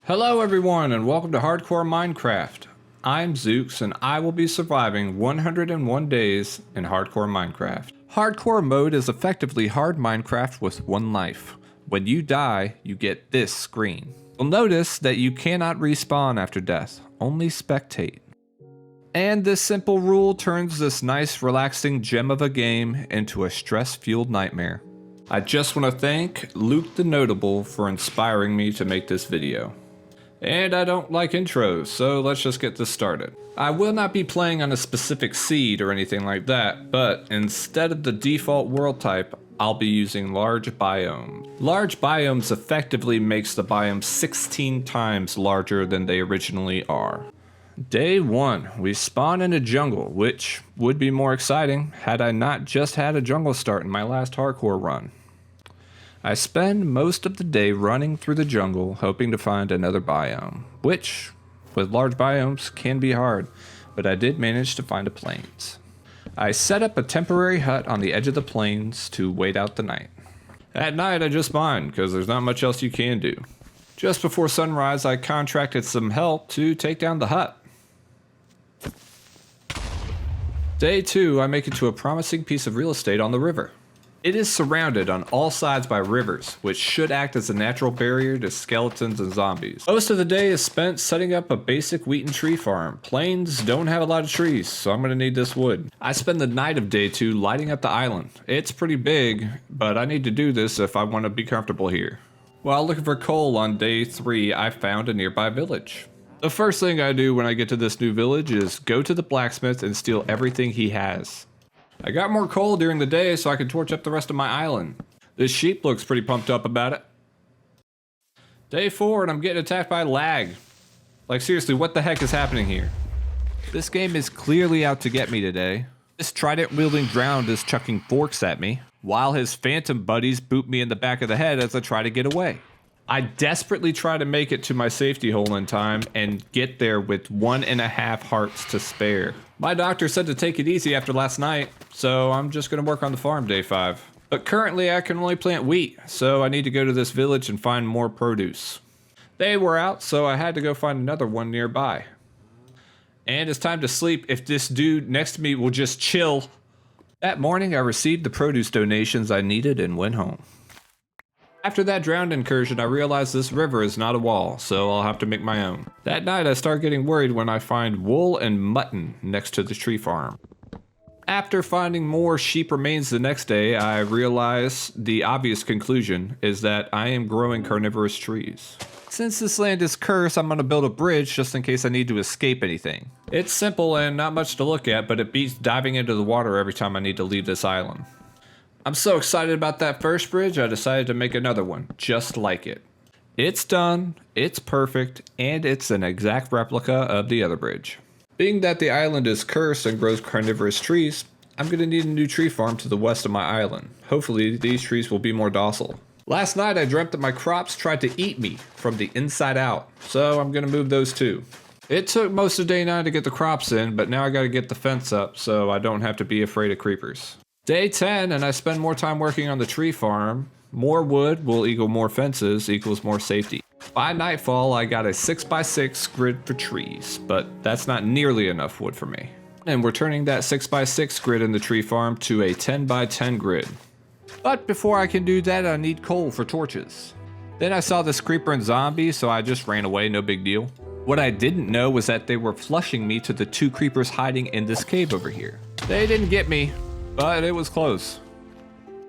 Hello everyone and welcome to Hardcore Minecraft. I'm Zooks and I will be surviving 101 days in Hardcore Minecraft. Hardcore mode is effectively hard Minecraft with one life. When you die, you get this screen. You'll notice that you cannot respawn after death, only spectate. And this simple rule turns this nice relaxing gem of a game into a stress-fueled nightmare. I just want to thank Luke the Notable for inspiring me to make this video. And I don't like intros, so let's just get this started. I will not be playing on a specific seed or anything like that, but instead of the default world type, I'll be using large biomes. Large biomes effectively makes the biome 16 times larger than they originally are. Day 1, we spawn in a jungle, which would be more exciting had I not just had a jungle start in my last hardcore run. I spend most of the day running through the jungle hoping to find another biome, which, with large biomes, can be hard, but I did manage to find a plains. I set up a temporary hut on the edge of the plains to wait out the night. At night I just mine, because there's not much else you can do. Just before sunrise I contracted some help to take down the hut. Day 2, I make it to a promising piece of real estate on the river. It is surrounded on all sides by rivers, which should act as a natural barrier to skeletons and zombies. Most of the day is spent setting up a basic wheat and tree farm. Plains don't have a lot of trees, so I'm going to need this wood. I spend the night of day 2 lighting up the island. It's pretty big, but I need to do this if I want to be comfortable here. While looking for coal on day 3, I found a nearby village. The first thing I do when I get to this new village is go to the blacksmith and steal everything he has. I got more coal during the day so I could torch up the rest of my island. This sheep looks pretty pumped up about it. Day 4 and I'm getting attacked by lag. Like seriously, what the heck is happening here? This game is clearly out to get me today. This trident wielding drowned is chucking forks at me, while his phantom buddies boot me in the back of the head as I try to get away. I desperately try to make it to my safety hole in time and get there with 1.5 hearts to spare. My doctor said to take it easy after last night, so I'm just going to work on the farm day 5. But currently I can only plant wheat, so I need to go to this village and find more produce. They were out, so I had to go find another one nearby. And it's time to sleep if this dude next to me will just chill. That morning I received the produce donations I needed and went home. After that drowned incursion, I realized this river is not a wall, so I'll have to make my own. That night, I start getting worried when I find wool and mutton next to the tree farm. After finding more sheep remains the next day, I realize the obvious conclusion is that I am growing carnivorous trees. Since this land is cursed, I'm going to build a bridge just in case I need to escape anything. It's simple and not much to look at, but it beats diving into the water every time I need to leave this island. I'm so excited about that first bridge, I decided to make another one, just like it. It's done, it's perfect, and it's an exact replica of the other bridge. Being that the island is cursed and grows carnivorous trees, I'm going to need a new tree farm to the west of my island. Hopefully these trees will be more docile. Last night I dreamt that my crops tried to eat me from the inside out, so I'm going to move those too. It took most of day 9 to get the crops in, but now I got to get the fence up so I don't have to be afraid of creepers. Day 10 and I spend more time working on the tree farm. More wood will equal more fences equals more safety. By nightfall I got a 6x6 grid for trees, but that's not nearly enough wood for me. And we're turning that 6x6 grid in the tree farm to a 10x10 grid. But before I can do that I need coal for torches. Then I saw this creeper and zombie, so I just ran away, no big deal. What I didn't know was that they were flushing me to the 2 creepers hiding in this cave over here. They didn't get me, but it was close.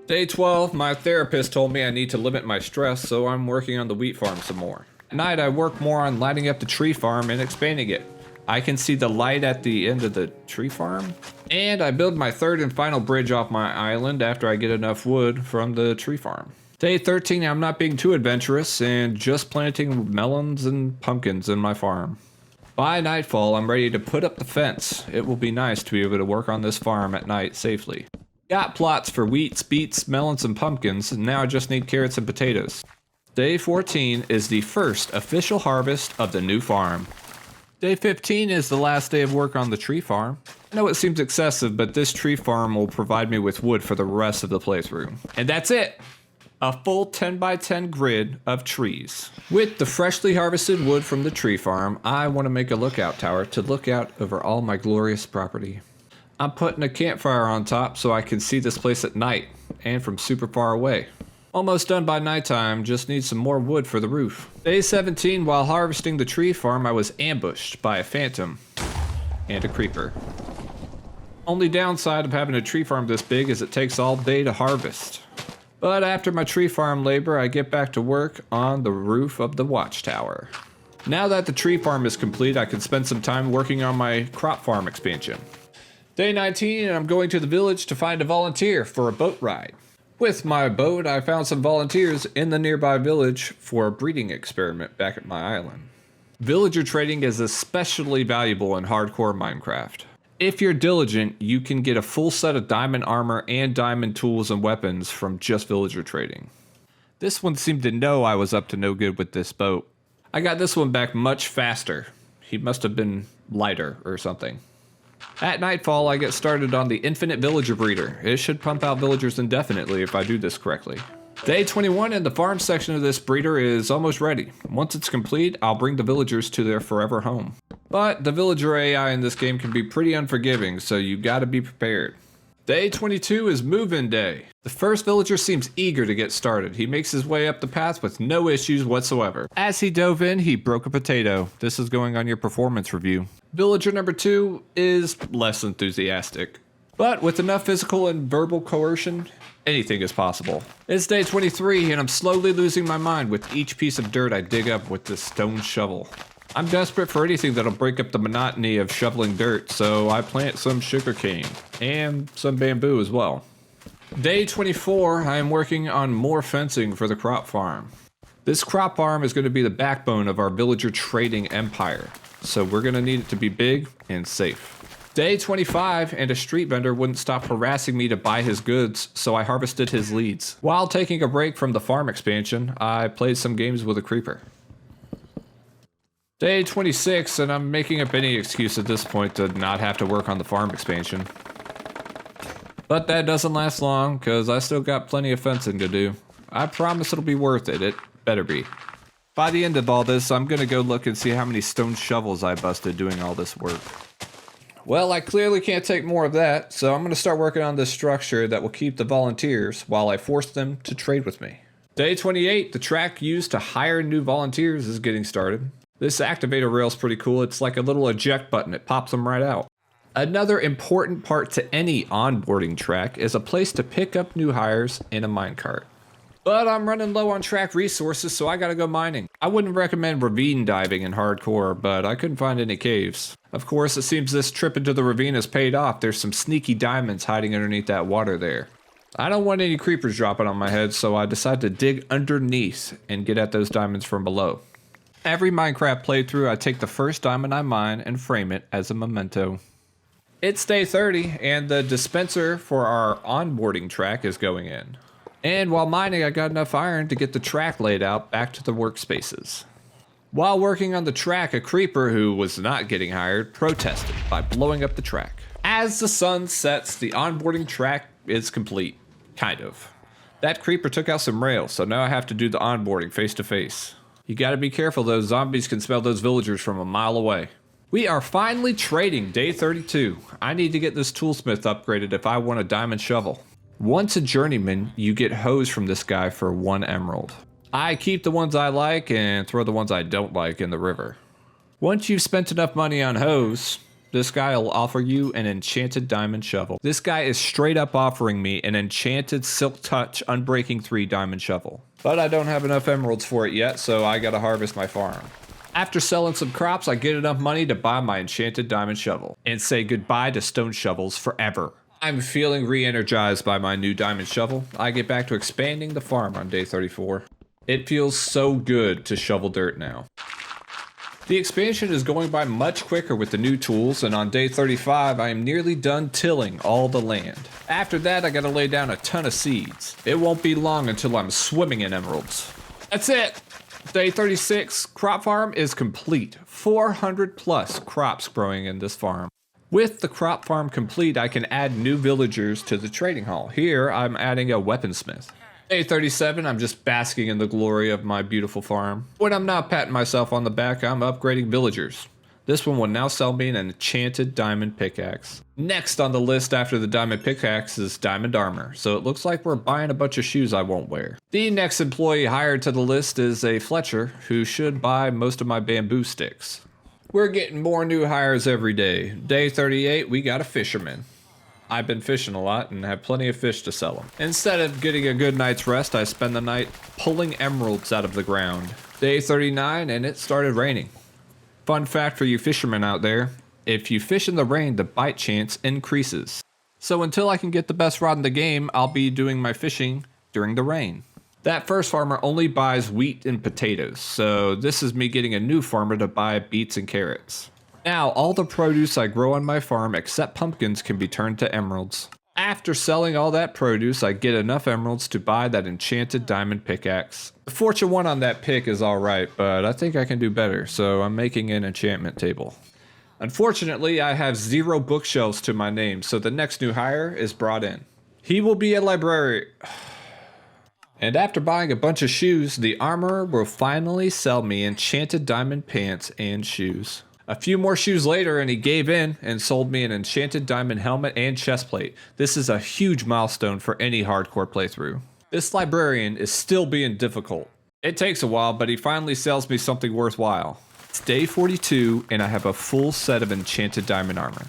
Day 12, my therapist told me I need to limit my stress, so I'm working on the wheat farm some more. At night, I work more on lighting up the tree farm and expanding it. I can see the light at the end of the tree farm. And I build my third and final bridge off my island after I get enough wood from the tree farm. Day 13, I'm not being too adventurous and just planting melons and pumpkins in my farm. By nightfall, I'm ready to put up the fence. It will be nice to be able to work on this farm at night safely. Got plots for wheats, beets, melons, and pumpkins, and now I just need carrots and potatoes. Day 14 is the first official harvest of the new farm. Day 15 is the last day of work on the tree farm. I know it seems excessive, but this tree farm will provide me with wood for the rest of the playthrough. And that's it! A full 10 by 10 grid of trees. With the freshly harvested wood from the tree farm, I want to make a lookout tower to look out over all my glorious property. I'm putting a campfire on top so I can see this place at night and from super far away. Almost done by nighttime, just need some more wood for the roof. Day 17, while harvesting the tree farm, I was ambushed by a phantom and a creeper. Only downside of having a tree farm this big is it takes all day to harvest. But after my tree farm labor, I get back to work on the roof of the watchtower. Now that the tree farm is complete, I can spend some time working on my crop farm expansion. Day 19, and I'm going to the village to find a volunteer for a boat ride. With my boat, I found some volunteers in the nearby village for a breeding experiment back at my island. Villager trading is especially valuable in hardcore Minecraft. If you're diligent, you can get a full set of diamond armor and diamond tools and weapons from just villager trading. This one seemed to know I was up to no good with this boat. I got this one back much faster. He must have been lighter or something. At nightfall, I get started on the infinite villager breeder. It should pump out villagers indefinitely if I do this correctly. Day 21 and the farm section of this breeder is almost ready. Once it's complete, I'll bring the villagers to their forever home. But the villager AI in this game can be pretty unforgiving, so you gotta be prepared. Day 22 is move-in day. The first villager seems eager to get started. He makes his way up the path with no issues whatsoever. As he dove in, he broke a potato. This is going on your performance review. Villager number 2 is less enthusiastic. But with enough physical and verbal coercion, anything is possible. It's day 23 and I'm slowly losing my mind with each piece of dirt I dig up with this stone shovel. I'm desperate for anything that'll break up the monotony of shoveling dirt, so I plant some sugarcane and some bamboo as well. Day 24, I am working on more fencing for the crop farm. This crop farm is going to be the backbone of our villager trading empire, so we're going to need it to be big and safe. Day 25, and a street vendor wouldn't stop harassing me to buy his goods, so I harvested his leads. While taking a break from the farm expansion, I played some games with a creeper. Day 26, and I'm making up any excuse at this point to not have to work on the farm expansion. But that doesn't last long, because I still got plenty of fencing to do. I promise it'll be worth it. It better be. By the end of all this, I'm gonna go look and see how many stone shovels I busted doing all this work. Well, I clearly can't take more of that, so I'm gonna start working on this structure that will keep the volunteers while I force them to trade with me. Day 28, the track used to hire new volunteers is getting started. This activator rail is pretty cool. It's like a little eject button. It pops them right out. Another important part to any onboarding track is a place to pick up new hires in a minecart. But I'm running low on track resources, so I gotta go mining. I wouldn't recommend ravine diving in hardcore, but I couldn't find any caves. Of course, it seems this trip into the ravine has paid off. There's some sneaky diamonds hiding underneath that water there. I don't want any creepers dropping on my head, so I decided to dig underneath and get at those diamonds from below. Every Minecraft playthrough, I take the first diamond I mine and frame it as a memento. It's day 30, and the dispenser for our onboarding track is going in. And while mining, I got enough iron to get the track laid out back to the workspaces. While working on the track, a creeper who was not getting hired protested by blowing up the track. As the sun sets, the onboarding track is complete. Kind of. That creeper took out some rails, so now I have to do the onboarding face to face. You gotta be careful though, zombies can smell those villagers from a mile away. We are finally trading day 32. I need to get this toolsmith upgraded if I want a diamond shovel. Once a journeyman, you get hose from this guy for 1 emerald. I keep the ones I like and throw the ones I don't like in the river. Once you've spent enough money on hose, this guy will offer you an enchanted diamond shovel. This guy is straight up offering me an enchanted Silk Touch Unbreaking 3 diamond shovel. But I don't have enough emeralds for it yet, so I gotta harvest my farm. After selling some crops, I get enough money to buy my enchanted diamond shovel and say goodbye to stone shovels forever. I'm feeling re-energized by my new diamond shovel. I get back to expanding the farm on day 34. It feels so good to shovel dirt now. The expansion is going by much quicker with the new tools, and on day 35 I am nearly done tilling all the land. After that I gotta lay down a ton of seeds. It won't be long until I'm swimming in emeralds. That's it! Day 36, crop farm is complete. 400 plus crops growing in this farm. With the crop farm complete, I can add new villagers to the trading hall. Here I'm adding a weaponsmith. Day 37, I'm just basking in the glory of my beautiful farm. When I'm not patting myself on the back, I'm upgrading villagers. This one will now sell me an enchanted diamond pickaxe. Next on the list after the diamond pickaxe is diamond armor, so it looks like we're buying a bunch of shoes I won't wear. The next employee hired to the list is a Fletcher, who should buy most of my bamboo sticks. We're getting more new hires every day. Day 38, we got a fisherman. I've been fishing a lot and have plenty of fish to sell them. Instead of getting a good night's rest, I spend the night pulling emeralds out of the ground. Day 39 and it started raining. Fun fact for you fishermen out there, if you fish in the rain, the bite chance increases. So until I can get the best rod in the game, I'll be doing my fishing during the rain. That first farmer only buys wheat and potatoes, so this is me getting a new farmer to buy beets and carrots. Now, all the produce I grow on my farm except pumpkins can be turned to emeralds. After selling all that produce, I get enough emeralds to buy that enchanted diamond pickaxe. The fortune 1 on that pick is alright, but I think I can do better, so I'm making an enchantment table. Unfortunately, I have 0 bookshelves to my name, so the next new hire is brought in. He will be a librarian. And after buying a bunch of shoes, the armorer will finally sell me enchanted diamond pants and shoes. A few more shoes later and he gave in and sold me an enchanted diamond helmet and chestplate. This is a huge milestone for any hardcore playthrough. This librarian is still being difficult. It takes a while, but he finally sells me something worthwhile. It's day 42 and I have a full set of enchanted diamond armor.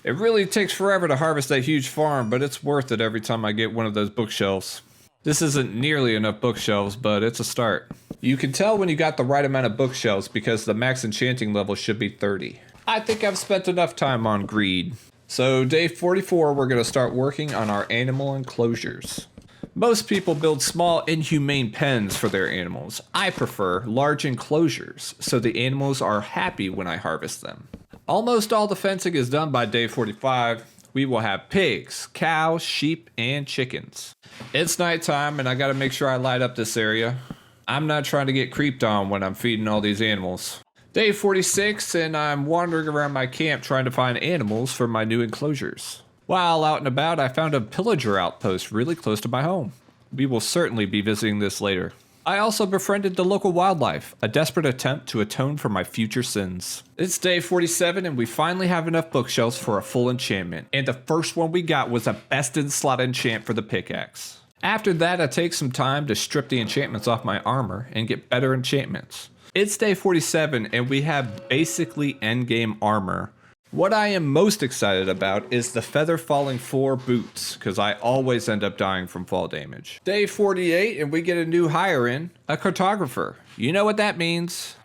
It really takes forever to harvest that huge farm, but it's worth it every time I get one of those bookshelves. This isn't nearly enough bookshelves, but it's a start. You can tell when you got the right amount of bookshelves because the max enchanting level should be 30. I think I've spent enough time on greed. So day 44, we're going to start working on our animal enclosures. Most people build small inhumane pens for their animals. I prefer large enclosures so the animals are happy when I harvest them. Almost all the fencing is done by day 45. We will have pigs, cows, sheep, and chickens. It's nighttime and I gotta make sure I light up this area. I'm not trying to get creeped on when I'm feeding all these animals. Day 46 and I'm wandering around my camp trying to find animals for my new enclosures. While out and about, I found a pillager outpost really close to my home. We will certainly be visiting this later. I also befriended the local wildlife, a desperate attempt to atone for my future sins. It's day 47 and we finally have enough bookshelves for a full enchantment, and the first one we got was a bested slot enchant for the pickaxe. After that, I take some time to strip the enchantments off my armor and get better enchantments. It's day 47 and we have basically endgame armor. What I am most excited about is the Feather Falling 4 boots, because I always end up dying from fall damage. Day 48 and we get a new hire in, a cartographer. You know what that means.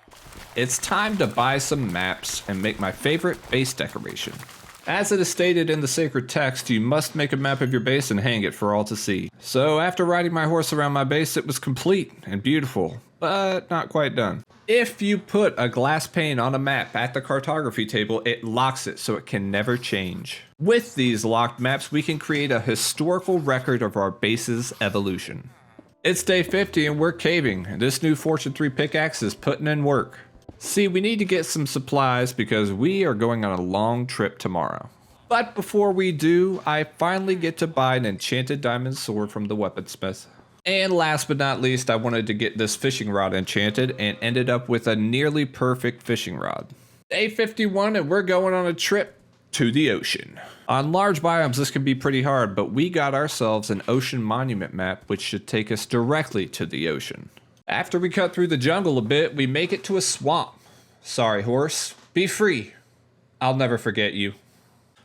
It's time to buy some maps and make my favorite base decoration. As it is stated in the sacred text, you must make a map of your base and hang it for all to see. So after riding my horse around my base, it was complete and beautiful, but not quite done. If you put a glass pane on a map at the cartography table, it locks it so it can never change. With these locked maps, we can create a historical record of our base's evolution. It's day 50 and we're caving. This new Fortune 3 pickaxe is putting in work. See, we need to get some supplies because we are going on a long trip tomorrow. But before we do, I finally get to buy an enchanted diamond sword from the weaponsmith. And last but not least, I wanted to get this fishing rod enchanted and ended up with a nearly perfect fishing rod. Day 51 and we're going on a trip to the ocean. On large biomes this can be pretty hard, but we got ourselves an ocean monument map which should take us directly to the ocean. After we cut through the jungle a bit, we make it to a swamp. Sorry horse, be free. I'll never forget you.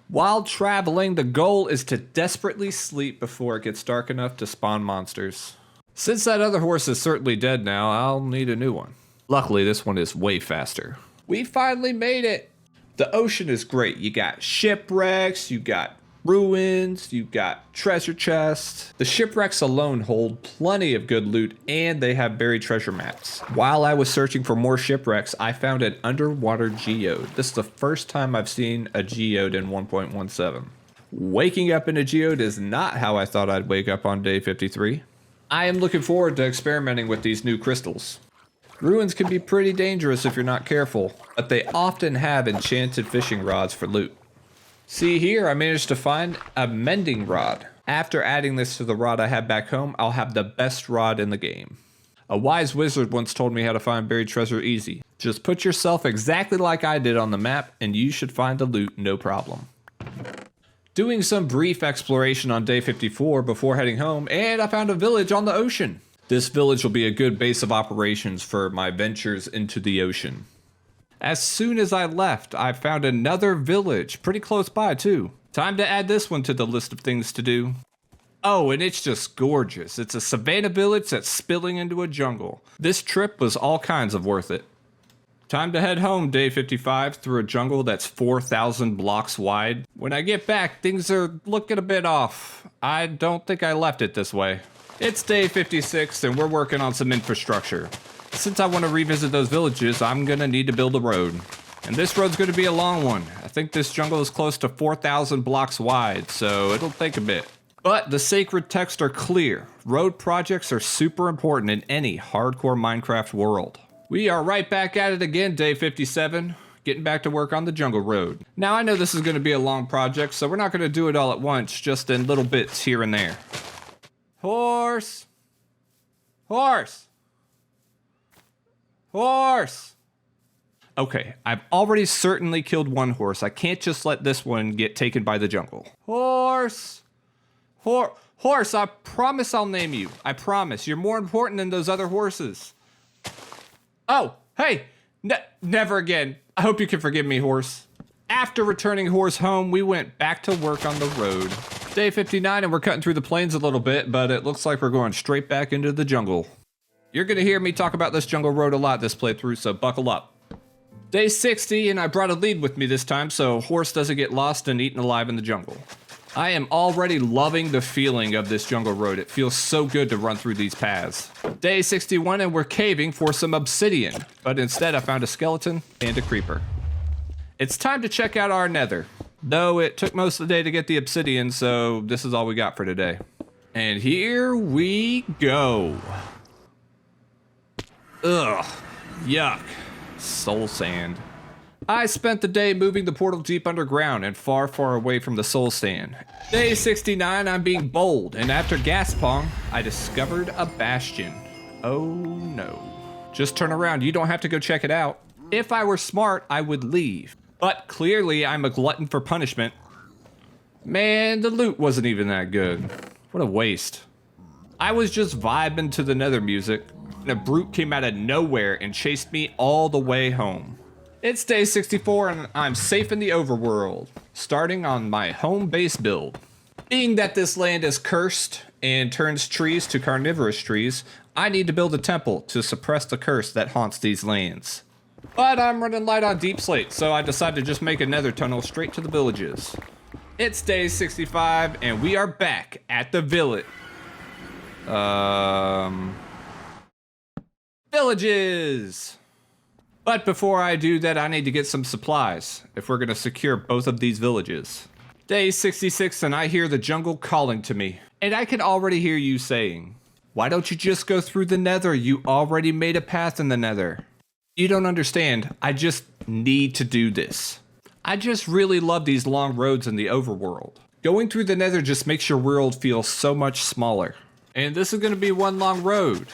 While traveling, the goal is to desperately sleep before it gets dark enough to spawn monsters. Since that other horse is certainly dead now, I'll need a new one. Luckily, this one is way faster. We finally made it! The ocean is great. You got shipwrecks, you got ruins, you got treasure chests. The shipwrecks alone hold plenty of good loot and they have buried treasure maps. While I was searching for more shipwrecks, I found an underwater geode. This is the first time I've seen a geode in 1.17. Waking up in a geode is not how I thought I'd wake up on day 53. I am looking forward to experimenting with these new crystals. Ruins can be pretty dangerous if you're not careful, but they often have enchanted fishing rods for loot. See here, I managed to find a mending rod. After adding this to the rod I have back home, I'll have the best rod in the game. A wise wizard once told me how to find buried treasure easy. Just put yourself exactly like I did on the map and you should find the loot no problem. Doing some brief exploration on day 54 before heading home, and I found a village on the ocean. This village will be a good base of operations for my ventures into the ocean. As soon as I left, I found another village, pretty close by too. Time to add this one to the list of things to do. Oh, and it's just gorgeous. It's a savanna village that's spilling into a jungle. This trip was all kinds of worth it. Time to head home, day 55, through a jungle that's 4,000 blocks wide. When I get back, things are looking a bit off. I don't think I left it this way. It's day 56, and we're working on some infrastructure. Since I want to revisit those villages, I'm gonna need to build a road. And this road's gonna be a long one. I think this jungle is close to 4,000 blocks wide, so it'll take a bit. But the sacred texts are clear. Road projects are super important in any hardcore Minecraft world. We are right back at it again, day 57, getting back to work on the jungle road. Now I know this is going to be a long project, so we're not going to do it all at once, just in little bits here and there. Horse! Horse! Horse! Okay, I've already certainly killed one horse. I can't just let this one get taken by the jungle. Horse! Horse, I promise I'll name you. I promise. You're more important than those other horses. Oh, hey, never again. I hope you can forgive me, horse. After returning horse home, we went back to work on the road. Day 59 and we're cutting through the plains a little bit, but it looks like we're going straight back into the jungle. You're gonna hear me talk about this jungle road a lot this playthrough, so buckle up. Day 60 and I brought a lead with me this time so horse doesn't get lost and eaten alive in the jungle. I am already loving the feeling of this jungle road. It feels so good to run through these paths. Day 61 and we're caving for some obsidian, but instead I found a skeleton and a creeper. It's time to check out our nether. Though it took most of the day to get the obsidian, so this is all we got for today. And here we go. Ugh, yuck, soul sand. I spent the day moving the portal deep underground and far, far away from the soul sand. Day 69, I'm being bold, and after Gaspong, I discovered a bastion. Oh no. Just turn around, you don't have to go check it out. If I were smart, I would leave. But clearly, I'm a glutton for punishment. Man, the loot wasn't even that good. What a waste. I was just vibing to the nether music, and a brute came out of nowhere and chased me all the way home. It's day 64 and I'm safe in the overworld, starting on my home base build. Being that this land is cursed and turns trees to carnivorous trees, I need to build a temple to suppress the curse that haunts these lands. But I'm running light on deep slate, so I decided to just make a nether tunnel straight to the villages. It's day 65 and we are back at the village. Villages! But before I do that, I need to get some supplies if we're gonna secure both of these villages. Day 66 and I hear the jungle calling to me. And I can already hear you saying, why don't you just go through the nether? You already made a path in the nether. You don't understand, I just need to do this. I just really love these long roads in the overworld. Going through the nether just makes your world feel so much smaller. And this is gonna be one long road.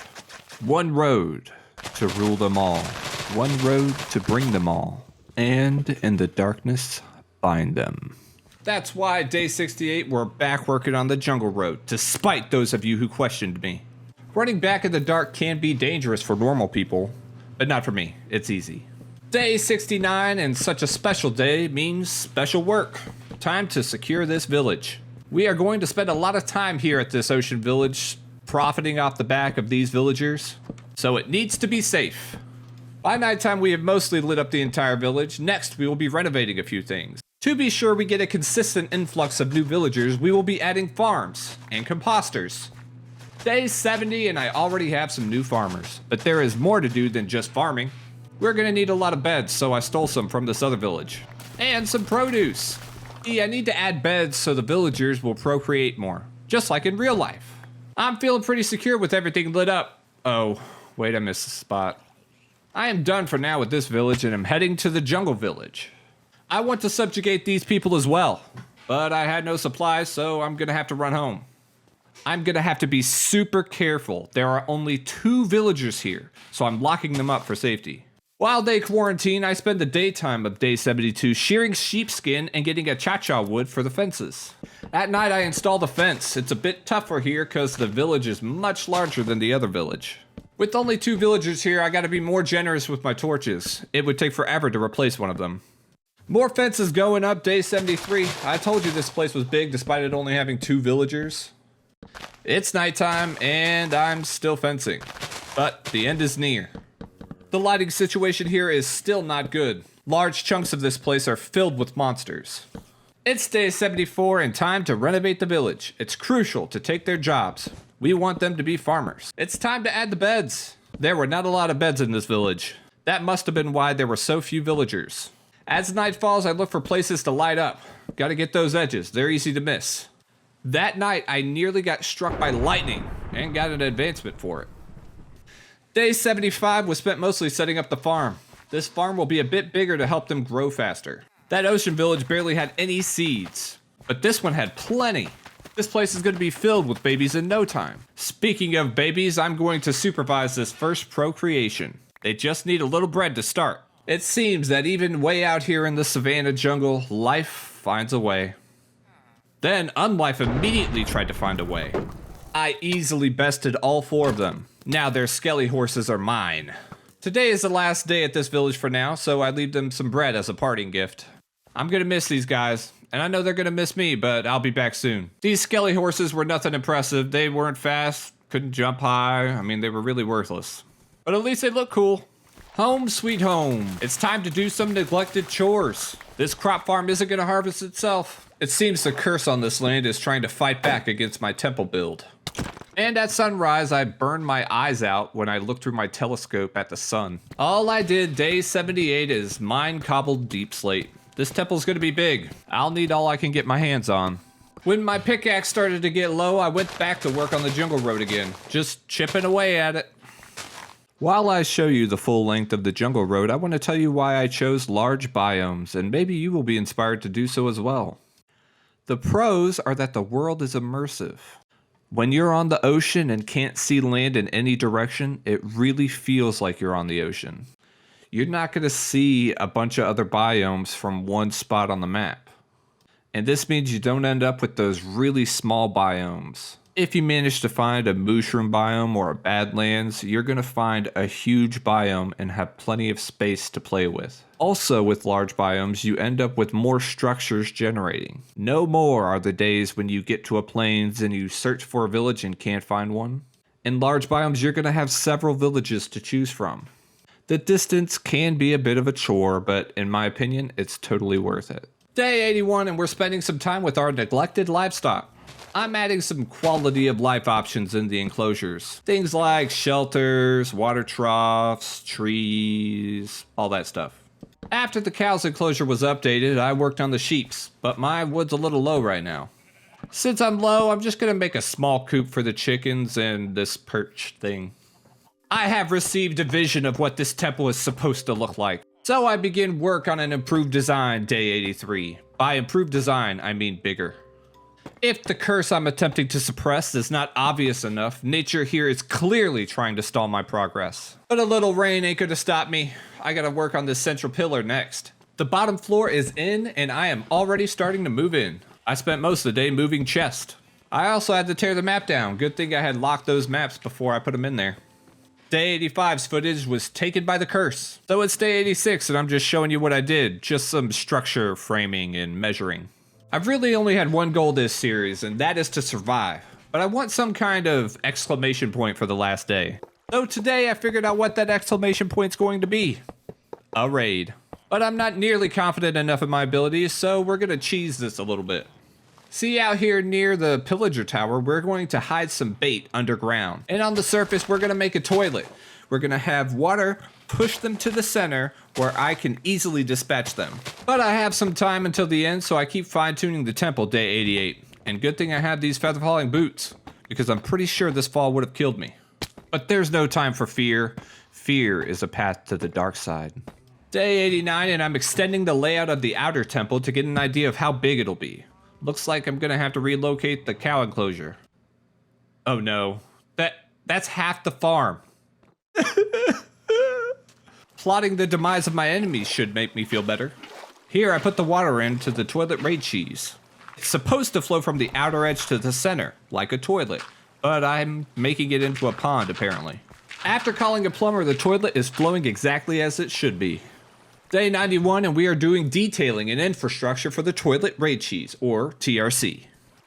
One road to rule them all. One road to bring them all, and in the darkness, bind them. That's why day 68 we're back working on the jungle road, despite those of you who questioned me. Running back in the dark can be dangerous for normal people, but not for me, it's easy. Day 69 and such a special day means special work. Time to secure this village. We are going to spend a lot of time here at this ocean village, profiting off the back of these villagers, so it needs to be safe. By nighttime, we have mostly lit up the entire village. Next, we will be renovating a few things. To be sure we get a consistent influx of new villagers, we will be adding farms and composters. Day 70 and I already have some new farmers, but there is more to do than just farming. We're gonna need a lot of beds, so I stole some from this other village. And some produce. I need to add beds so the villagers will procreate more, just like in real life. I'm feeling pretty secure with everything lit up. Oh, wait, I missed a spot. I am done for now with this village and I'm heading to the jungle village. I want to subjugate these people as well. but I had no supplies, so I'm gonna have to run home. I'm gonna have to be super careful. There are only 2 villagers here, so I'm locking them up for safety. While they quarantine, I spend the daytime of day 72 shearing sheepskin and getting a cha-cha wood for the fences. At night, I install the fence. It's a bit tougher here because the village is much larger than the other village. With only 2 villagers here, I gotta be more generous with my torches. It would take forever to replace one of them. More fences going up day 73. I told you this place was big despite it only having 2 villagers. It's nighttime and I'm still fencing, but the end is near. The lighting situation here is still not good. Large chunks of this place are filled with monsters. It's day 74 and time to renovate the village. It's crucial to take their jobs. We want them to be farmers. It's time to add the beds. There were not a lot of beds in this village. That must have been why there were so few villagers. As night falls, I look for places to light up. Gotta get those edges, they're easy to miss. That night, I nearly got struck by lightning and got an advancement for it. Day 75 was spent mostly setting up the farm. This farm will be a bit bigger to help them grow faster. That ocean village barely had any seeds, but this one had plenty. This place is going to be filled with babies in no time. Speaking of babies, I'm going to supervise this first procreation. They just need a little bread to start. It seems that even way out here in the savannah jungle, life finds a way. Then unlife immediately tried to find a way. I easily bested all 4 of them. Now their skelly horses are mine. Today is the last day at this village for now, so I leave them some bread as a parting gift. I'm gonna miss these guys, and I know they're gonna miss me, but I'll be back soon. These skelly horses were nothing impressive. They weren't fast, couldn't jump high. I mean, they were really worthless. But at least they look cool. Home sweet home. It's time to do some neglected chores. This crop farm isn't gonna harvest itself. It seems the curse on this land is trying to fight back against my temple build. And at sunrise, I burned my eyes out when I looked through my telescope at the sun. All I did day 78 is mine cobbled deep slate. This temple's gonna be big. I'll need all I can get my hands on. When my pickaxe started to get low, I went back to work on the jungle road again, just chipping away at it. While I show you the full length of the jungle road, I want to tell you why I chose large biomes, and maybe you will be inspired to do so as well. The pros are that the world is immersive. When you're on the ocean and can't see land in any direction, it really feels like you're on the ocean. You're not going to see a bunch of other biomes from one spot on the map. And this means you don't end up with those really small biomes. If you manage to find a mushroom biome or a badlands, you're going to find a huge biome and have plenty of space to play with. Also, with large biomes, you end up with more structures generating. No more are the days when you get to a plains and you search for a village and can't find one. In large biomes, you're going to have several villages to choose from. The distance can be a bit of a chore, but in my opinion, it's totally worth it. Day 81, and we're spending some time with our neglected livestock. I'm adding some quality of life options in the enclosures. Things like shelters, water troughs, trees, all that stuff. After the cow's enclosure was updated, I worked on the sheep's, but my wood's a little low right now. Since I'm low, I'm just gonna make a small coop for the chickens and this perch thing. I have received a vision of what this temple is supposed to look like. So I begin work on an improved design day 83. By improved design, I mean bigger. If the curse I'm attempting to suppress is not obvious enough, nature here is clearly trying to stall my progress. But a little rain ain't gonna stop me. I gotta work on this central pillar next. The bottom floor is in, and I am already starting to move in. I spent most of the day moving chest. I also had to tear the map down. Good thing I had locked those maps before I put them in there. Day 85's footage was taken by the curse. So it's day 86 and I'm just showing you what I did. Just some structure, framing, and measuring. I've really only had one goal this series, and that is to survive. But I want some kind of exclamation point for the last day. So today I figured out what that exclamation point's going to be. A raid. But I'm not nearly confident enough in my abilities, so we're gonna cheese this a little bit. See, out here near the pillager tower, we're going to hide some bait underground. And on the surface, we're gonna make a toilet. We're gonna have water push them to the center where I can easily dispatch them. But I have some time until the end, so I keep fine-tuning the temple day 88. And good thing I have these feather falling boots, because I'm pretty sure this fall would have killed me. But there's no time for fear. Fear is a path to the dark side. Day 89, and I'm extending the layout of the outer temple to get an idea of how big it'll be. Looks like I'm gonna have to relocate the cow enclosure. Oh no, that's half the farm. Plotting the demise of my enemies should make me feel better. Here I put the water into the toilet raid cheese. It's supposed to flow from the outer edge to the center, like a toilet, but I'm making it into a pond apparently. After calling a plumber, the toilet is flowing exactly as it should be. Day 91 and we are doing detailing and infrastructure for the toilet raid cheese, or TRC.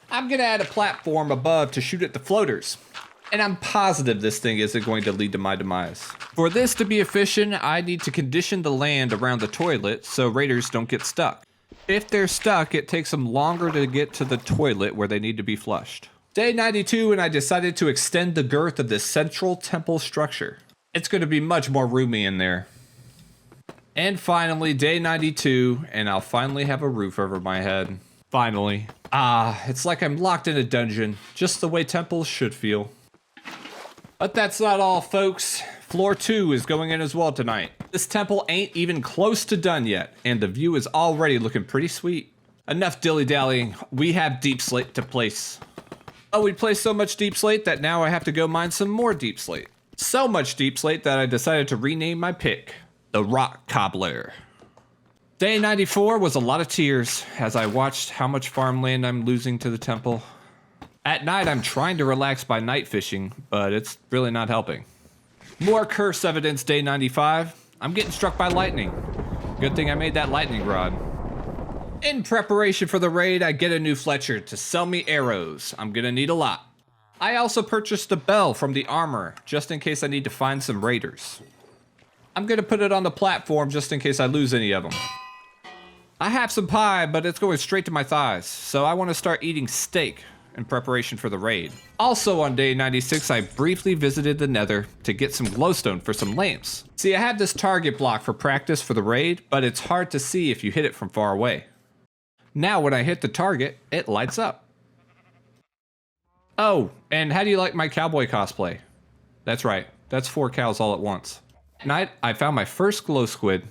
I'm gonna add a platform above to shoot at the floaters. And I'm positive this thing isn't going to lead to my demise. For this to be efficient, I need to condition the land around the toilet so raiders don't get stuck. If they're stuck, it takes them longer to get to the toilet where they need to be flushed. Day 92 and I decided to extend the girth of this central temple structure. It's going to be much more roomy in there. And finally, day 92, and I'll finally have a roof over my head. Finally. It's like I'm locked in a dungeon, just the way temples should feel. But that's not all, folks. Floor 2 is going in as well tonight. This temple ain't even close to done yet, and the view is already looking pretty sweet. Enough dilly-dallying, we have deep slate to place. Oh, we placed so much deep slate that now I have to go mine some more deep slate. So much deep slate that I decided to rename my pick, the Rock Cobbler. Day 94 was a lot of tears as I watched how much farmland I'm losing to the temple. At night, I'm trying to relax by night fishing, but it's really not helping. More curse evidence, day 95. I'm getting struck by lightning. Good thing I made that lightning rod. In preparation for the raid, I get a new Fletcher to sell me arrows. I'm gonna need a lot. I also purchased a bell from the armor, just in case I need to find some raiders. I'm gonna put it on the platform just in case I lose any of them. I have some pie, but it's going straight to my thighs, so I want to start eating steak in preparation for the raid. Also on day 96, I briefly visited the Nether to get some glowstone for some lamps. See, I have this target block for practice for the raid, but it's hard to see if you hit it from far away. Now when I hit the target, it lights up. Oh, and how do you like my cowboy cosplay? That's right, that's 4 cows all at once. Tonight, I found my first glow squid.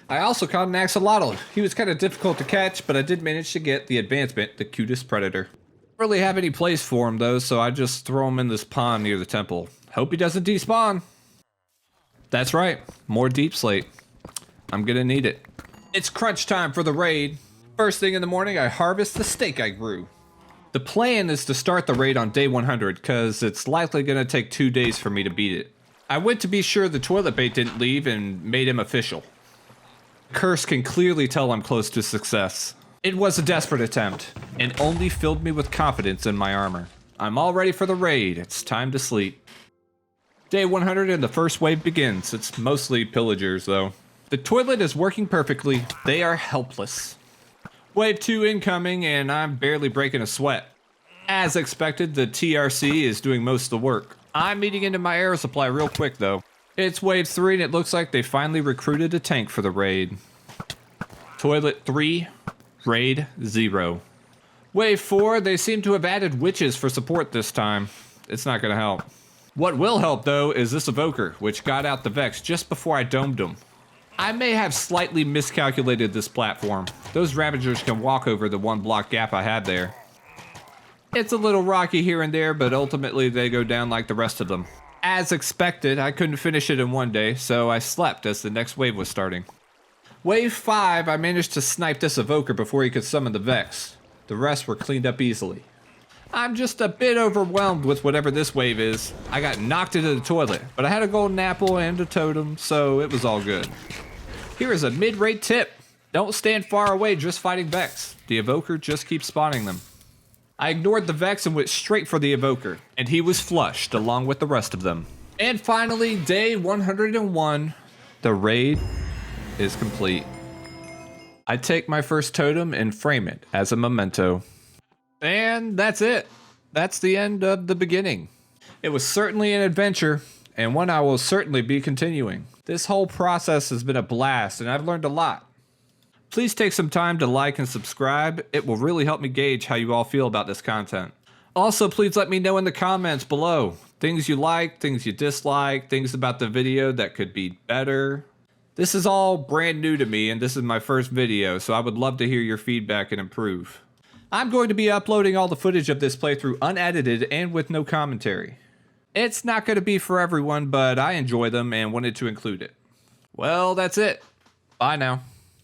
I also caught an axolotl. He was kind of difficult to catch, but I did manage to get the advancement, the cutest predator. Don't really have any place for him though, so I just throw him in this pond near the temple. Hope he doesn't despawn. That's right, more deep slate. I'm gonna need it. It's crunch time for the raid. First thing in the morning, I harvest the steak I grew. The plan is to start the raid on day 100, cause it's likely gonna take 2 days for me to beat it. I went to be sure the toilet bait didn't leave and made him official. Curse can clearly tell I'm close to success. It was a desperate attempt, and only filled me with confidence in my armor. I'm all ready for the raid, it's time to sleep. Day 100 and the first wave begins. It's mostly pillagers though. The toilet is working perfectly, they are helpless. Wave 2 incoming and I'm barely breaking a sweat. As expected, the TRC is doing most of the work. I'm eating into my air supply real quick though. It's wave 3 and it looks like they finally recruited a tank for the raid. Toilet 3, raid 0. Wave 4, they seem to have added witches for support this time. It's not gonna help. What will help though is this evoker, which got out the Vex just before I domed him. I may have slightly miscalculated this platform. Those Ravagers can walk over the 1 block gap I had there. It's a little rocky here and there, but ultimately they go down like the rest of them. As expected, I couldn't finish it in 1 day, so I slept as the next wave was starting. Wave 5, I managed to snipe this evoker before he could summon the Vex. The rest were cleaned up easily. I'm just a bit overwhelmed with whatever this wave is. I got knocked into the toilet, but I had a golden apple and a totem, so it was all good. Here is a mid-rate tip. Don't stand far away just fighting Vex. The evoker just keeps spawning them. I ignored the Vex and went straight for the evoker, and he was flushed along with the rest of them. And finally, day 101, the raid is complete. I take my first totem and frame it as a memento. And that's it. That's the end of the beginning. It was certainly an adventure, and one I will certainly be continuing. This whole process has been a blast, and I've learned a lot. Please take some time to like and subscribe. It will really help me gauge how you all feel about this content. Also, please let me know in the comments below. Things you like, things you dislike, things about the video that could be better. This is all brand new to me and this is my first video, so I would love to hear your feedback and improve. I'm going to be uploading all the footage of this playthrough unedited and with no commentary. It's not going to be for everyone, but I enjoy them and wanted to include it. Well, that's it. Bye now.